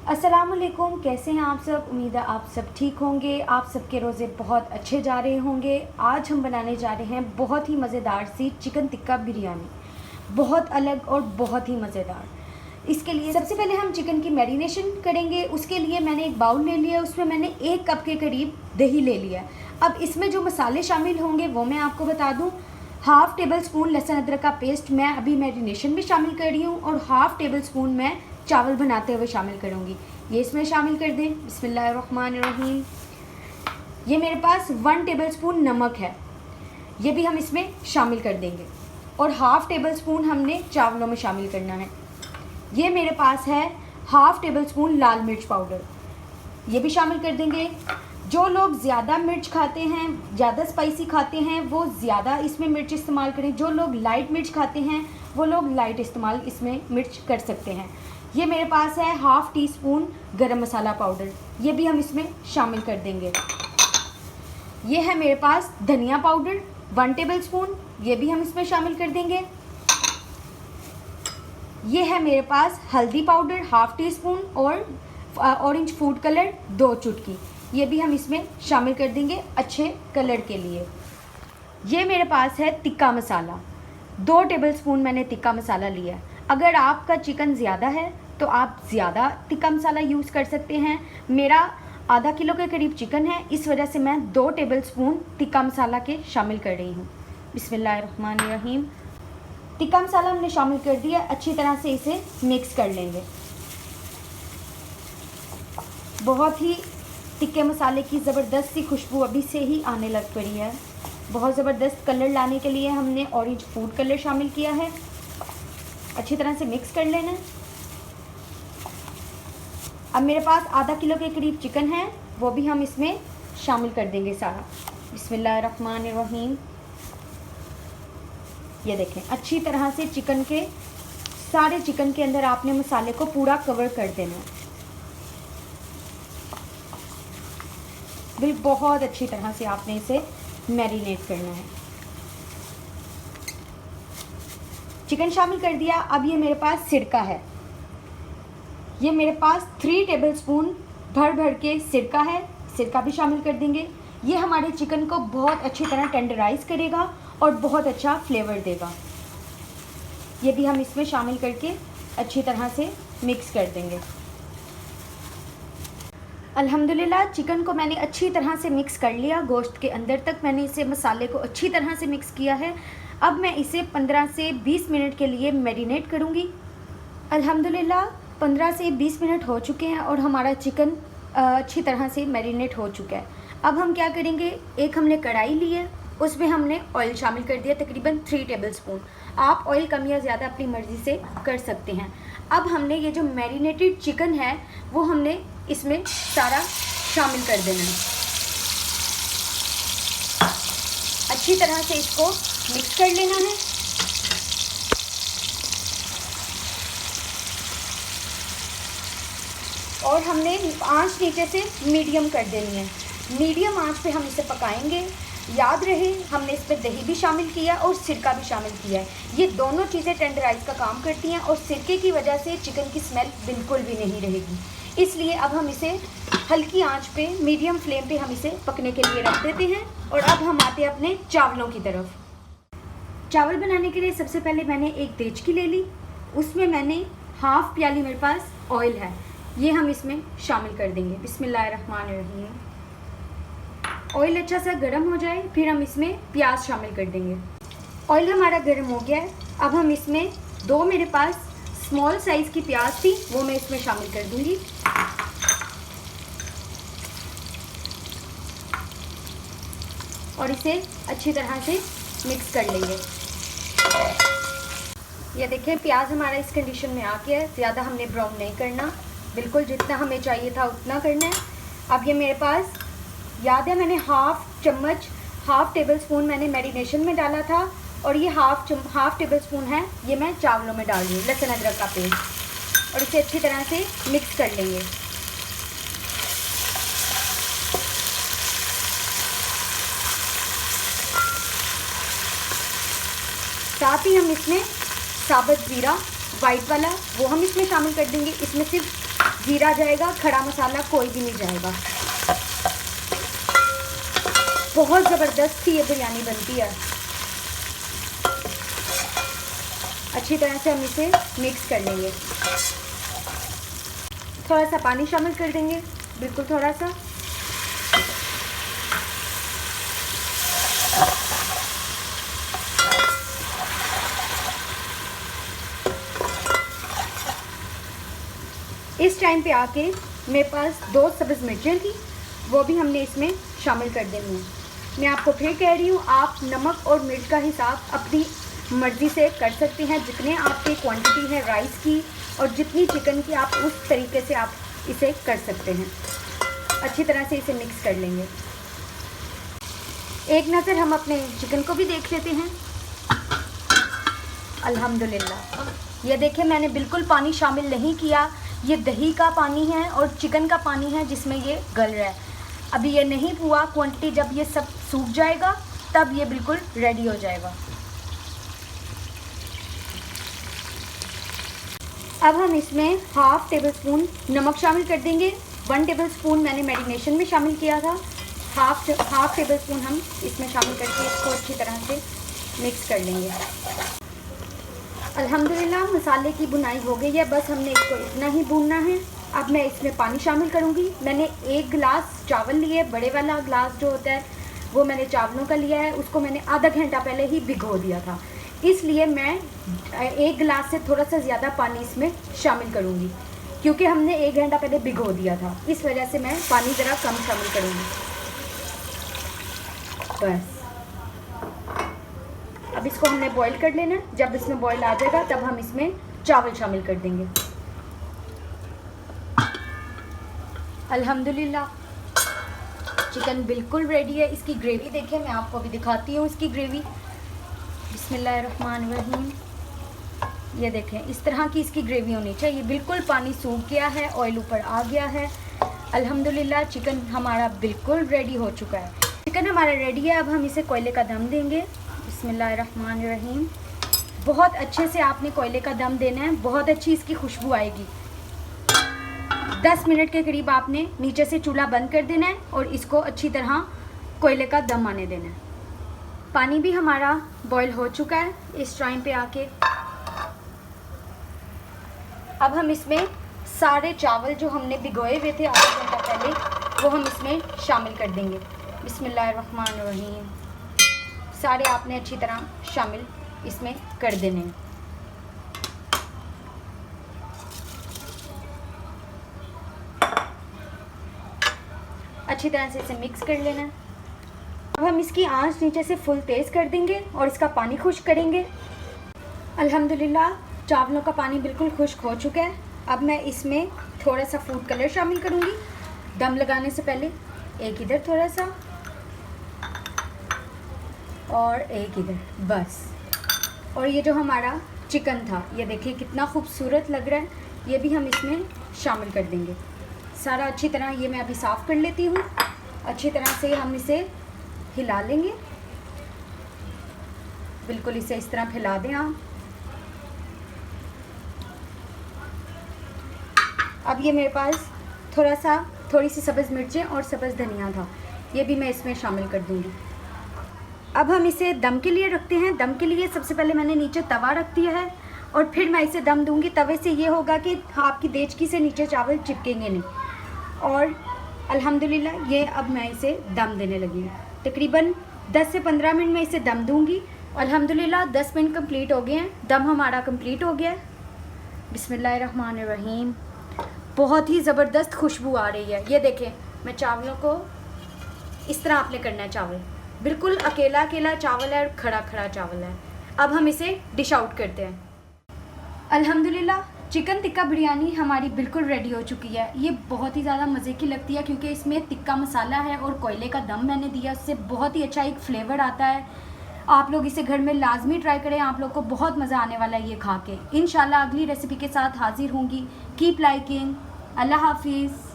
अस्सलामुअलैकुम, कैसे हैं आप सब। उम्मीद है आप सब ठीक होंगे। आप सबके रोज़े बहुत अच्छे जा रहे होंगे। आज हम बनाने जा रहे हैं बहुत ही मज़ेदार सी चिकन टिक्का बिरयानी, बहुत अलग और बहुत ही मज़ेदार। इसके लिए सबसे पहले हम चिकन की मैरिनेशन करेंगे। उसके लिए मैंने एक बाउल ले लिया, उसमें मैंने 1 कप के करीब दही ले लिया। अब इसमें जो मसाले शामिल होंगे वो मैं आपको बता दूँ। हाफ़ टेबल स्पून लहसुन अदरक का पेस्ट मैं अभी मैरिनेशन में शामिल कर रही हूँ, और हाफ़ टेबल स्पून मैं चावल बनाते हुए शामिल करूँगी। ये इसमें शामिल कर दें। बिस्मिल्लाहिर्रहमानिर्रहीम। ये मेरे पास 1 टेबल स्पून नमक है, ये भी हम इसमें शामिल कर देंगे। और हाफ़ टेबल स्पून हमने चावलों में शामिल करना है। ये मेरे पास है हाफ़ टेबल स्पून लाल मिर्च पाउडर, ये भी शामिल कर देंगे। जो लोग ज़्यादा मिर्च खाते हैं, ज़्यादा स्पाइसी खाते हैं, वो ज़्यादा इसमें मिर्च इस्तेमाल करें। जो लोग लाइट मिर्च खाते हैं वो लोग लाइट इस्तेमाल इसमें मिर्च कर सकते हैं। ये मेरे पास है हाफ़ टी स्पून गरम मसाला पाउडर, ये भी हम इसमें शामिल कर देंगे। ये है मेरे पास धनिया पाउडर 1 टेबल स्पून, ये भी हम इसमें शामिल कर देंगे। ये है मेरे पास हल्दी पाउडर हाफ़ टी स्पून, और ऑरेंज फूड कलर 2 चुटकी, ये भी हम इसमें शामिल कर देंगे अच्छे कलर के लिए। ये मेरे पास है टिक्का मसाला, 2 टेबल स्पून मैंने टिक्का मसाला लिया। अगर आपका चिकन ज़्यादा है तो आप ज़्यादा टिक्का मसाला यूज़ कर सकते हैं। मेरा आधा किलो के करीब चिकन है, इस वजह से मैं 2 टेबल स्पून टिक्का मसाला के शामिल कर रही हूँ। बिस्मिल्लाहिर्रहमानिर्रहीम। टिक्का मसाला हमने शामिल कर दिया, अच्छी तरह से इसे मिक्स कर लेंगे। बहुत ही टिक्के मसाले की ज़बरदस्त सी खुशबू अभी से ही आने लग पड़ी है। बहुत ज़बरदस्त कलर लाने के लिए हमने ऑरेंज फूड कलर शामिल किया है। अच्छी तरह से मिक्स कर लेना। अब मेरे पास आधा किलो के करीब चिकन है, वो भी हम इसमें शामिल कर देंगे सारा। बिस्मिल्लाहिर्रहमानिर्रहीम। ये देखें, अच्छी तरह से सारे चिकन के अंदर आपने मसाले को पूरा कवर कर देना है। बहुत अच्छी तरह से आपने इसे मैरिनेट करना है। चिकन शामिल कर दिया। अब ये मेरे पास सिरका है, ये मेरे पास 3 टेबल स्पून भर के सिरका है, सिरका भी शामिल कर देंगे। ये हमारे चिकन को बहुत अच्छी तरह टेंडराइज़ करेगा और बहुत अच्छा फ्लेवर देगा। ये भी हम इसमें शामिल करके अच्छी तरह से मिक्स कर देंगे। अल्हम्दुलिल्लाह चिकन को मैंने अच्छी तरह से मिक्स कर लिया, गोश्त के अंदर तक मैंने इसे मसाले को अच्छी तरह से मिक्स किया है। अब मैं इसे 15 से 20 मिनट के लिए मैरिनेट करूँगी। अल्हम्दुलिल्लाह 15 से 20 मिनट हो चुके हैं और हमारा चिकन अच्छी तरह से मैरिनेट हो चुका है। अब हम क्या करेंगे, एक हमने कढ़ाई ली है, उसमें हमने ऑयल शामिल कर दिया तकरीबन 3 टेबल स्पून। आप ऑयल कम या ज़्यादा अपनी मर्ज़ी से कर सकते हैं। अब हमने ये जो मैरिनेटेड चिकन है वो हमने इसमें सारा शामिल कर देना है। अच्छी तरह से इसको मिक्स कर लेना है। और हमने आंच नीचे से मीडियम कर देनी है। मीडियम आंच पे हम इसे पकाएंगे। याद रहे हमने इसमें दही भी शामिल किया और सिरका भी शामिल किया है। ये दोनों चीज़ें टेंडराइज़ का काम करती हैं, और सिरके की वजह से चिकन की स्मेल बिल्कुल भी नहीं रहेगी। इसलिए अब हम इसे हल्की आंच पे, मीडियम फ्लेम पे हम इसे पकने के लिए रख देते हैं। और अब हम आते हैं अपने चावलों की तरफ। चावल बनाने के लिए सबसे पहले मैंने एक देचकी ले ली, उसमें मैंने हाफ़ प्याली मेरे पास ऑयल है, ये हम इसमें शामिल कर देंगे। बिस्मिल्लाहिर्रहमानिर्रहीम। ऑयल अच्छा सा गर्म हो जाए, फिर हम इसमें प्याज शामिल कर देंगे। ऑयल हमारा गर्म हो गया है। अब हम इसमें 2 मेरे पास स्मॉल साइज़ की प्याज थी, वो मैं इसमें शामिल कर दूंगी। और इसे अच्छी तरह से मिक्स कर लेंगे। ये देखें, प्याज हमारा इस कंडीशन में आ गया है। ज़्यादा हमने ब्राउन नहीं करना, बिल्कुल जितना हमें चाहिए था उतना करना है। अब ये मेरे पास, याद है मैंने हाफ़ टेबल स्पून मैंने मैरिनेशन में डाला था, और ये हाफ़ टेबल स्पून है ये मैं चावलों में डाल रही हूँ, लहसुन अदरक का पेस्ट। और इसे अच्छी तरह से मिक्स कर लेंगे। साथ ही हम इसमें साबुत ज़ीरा वाइट वाला वो हम इसमें शामिल कर देंगे। इसमें सिर्फ जीरा जाएगा, खड़ा मसाला कोई भी नहीं जाएगा। बहुत ज़बरदस्त ये बिरयानी बनती है। अच्छी तरह से हम इसे मिक्स कर लेंगे। थोड़ा सा पानी शामिल कर देंगे, बिल्कुल थोड़ा सा। इस टाइम पे आके मेरे पास 2 सब्ज़ मिर्चें थी, वो भी हमने इसमें शामिल कर देनी है। मैं आपको फिर कह रही हूँ, आप नमक और मिर्च का हिसाब अपनी मर्ज़ी से कर सकते हैं। जितने आपकी क्वांटिटी है राइस की और जितनी चिकन की, आप उस तरीके से आप इसे कर सकते हैं। अच्छी तरह से इसे मिक्स कर लेंगे। एक नज़र हम अपने चिकन को भी देख लेते हैं। अल्हम्दुलिल्लाह, ये देखिए मैंने बिल्कुल पानी शामिल नहीं किया। ये दही का पानी है और चिकन का पानी है जिसमें ये गल रहा है। अभी ये नहीं हुआ क्वांटिटी, जब ये सब सूख जाएगा तब ये बिल्कुल रेडी हो जाएगा। अब हम इसमें हाफ़ टेबल स्पून नमक शामिल कर देंगे। 1 टेबल स्पून मैंने मैरिनेशन में शामिल किया था। हाफ़ टेबल स्पून हम इसमें शामिल करके इसको अच्छी तरह से मिक्स कर लेंगे। अल्हम्दुलिल्लाह, मसाले की बुनाई हो गई है, बस हमने इसको इतना ही भूनना है। अब मैं इसमें पानी शामिल करूँगी। मैंने 1 गिलास चावल लिए, बड़े वाला गिलास जो होता है वो मैंने चावलों का लिया है। उसको मैंने आधा घंटा पहले ही भिगो दिया था, इसलिए मैं 1 गिलास से थोड़ा सा ज़्यादा पानी इसमें शामिल करूँगी, क्योंकि हमने 1 घंटा पहले भिगो दिया था। इस वजह से मैं पानी ज़रा कम शामिल करूँगी। बस अब इसको हमने बॉईल कर लेना है। जब इसमें बॉईल आ जाएगा तब हम इसमें चावल शामिल कर देंगे। अल्हम्दुलिल्लाह, चिकन बिल्कुल रेडी है। इसकी ग्रेवी देखिए, मैं आपको भी दिखाती हूँ इसकी ग्रेवी। बिस्मिल्लाहिर्रहमानिर्रहीम। ये देखें, इस तरह की इसकी ग्रेवी होनी चाहिए। बिल्कुल पानी सूख गया है, ऑयल ऊपर आ गया है। अल्हम्दुलिल्लाह, चिकन हमारा बिल्कुल रेडी हो चुका है। चिकन हमारा रेडी है। अब हम इसे कोयले का दम देंगे। बिस्मिल्लाहिर्रहमानिर्रहीम। बहुत अच्छे से आपने कोयले का दम देना है, बहुत अच्छी इसकी खुशबू आएगी। 10 मिनट के करीब आपने नीचे से चूल्हा बंद कर देना है और इसको अच्छी तरह कोयले का दम आने देना है। पानी भी हमारा बॉईल हो चुका है। इस टाइम पे आके अब हम इसमें सारे चावल जो हमने भिगोए हुए थे आधा घंटा पहले, वो हम इसमें शामिल कर देंगे। बिस्मिल्लाहिर्रहमानिर्रहीम। सारे आपने अच्छी तरह शामिल इसमें कर देने हैं। अच्छी तरह से इसे मिक्स कर लेना है। अब हम इसकी आंच नीचे से फुल तेज़ कर देंगे और इसका पानी खुश्क करेंगे। अल्हम्दुलिल्लाह, चावलों का पानी बिल्कुल खुश्क हो चुका है। अब मैं इसमें थोड़ा सा फूड कलर शामिल करूँगी दम लगाने से पहले। एक इधर थोड़ा सा और एक इधर, बस। और ये जो हमारा चिकन था, ये देखिए कितना खूबसूरत लग रहा है। ये भी हम इसमें शामिल कर देंगे। सारा अच्छी तरह ये मैं अभी साफ़ कर लेती हूँ। अच्छी तरह से हम इसे हिला लेंगे। बिल्कुल इसे इस तरह फैला दें आप। अब ये मेरे पास थोड़ी सी सब्ज़ मिर्चें और सब्ज़ धनिया था, ये भी मैं इसमें शामिल कर दूँगी। अब हम इसे दम के लिए रखते हैं। दम के लिए सबसे पहले मैंने नीचे तवा रख दिया है और फिर मैं इसे दम दूँगी। तवे से ये होगा कि आपकी देचकी से नीचे चावल चिपकेंगे नहीं। और अल्हम्दुलिल्लाह, ये अब मैं इसे दम देने लगी हूँ। तकरीबन 10 से 15 मिनट में इसे दम दूँगी। अल्हम्दुलिल्लाह 10 मिनट कंप्लीट हो गए हैं, दम हमारा कंप्लीट हो गया है। बिस्मिल्लाहिर्रहमानिर्रहीम। बहुत ही ज़बरदस्त खुशबू आ रही है। ये देखें, मैं चावलों को इस तरह आपने करना है। चावल बिल्कुल अकेला अकेला चावल है और खड़ा खड़ा चावल है। अब हम इसे डिश आउट करते हैं। अल्हम्दुलिल्लाह, चिकन टिक्का बिरयानी हमारी बिल्कुल रेडी हो चुकी है। ये बहुत ही ज़्यादा मज़े की लगती है क्योंकि इसमें टिक्का मसाला है और कोयले का दम मैंने दिया, उससे बहुत ही अच्छा एक फ्लेवर आता है। आप लोग इसे घर में लाजमी ट्राई करें, आप लोग को बहुत मज़ा आने वाला है ये खा के। इंशाल्लाह अगली रेसिपी के साथ हाजिर होंगी। Keep liking. अल्लाह हाफिज़।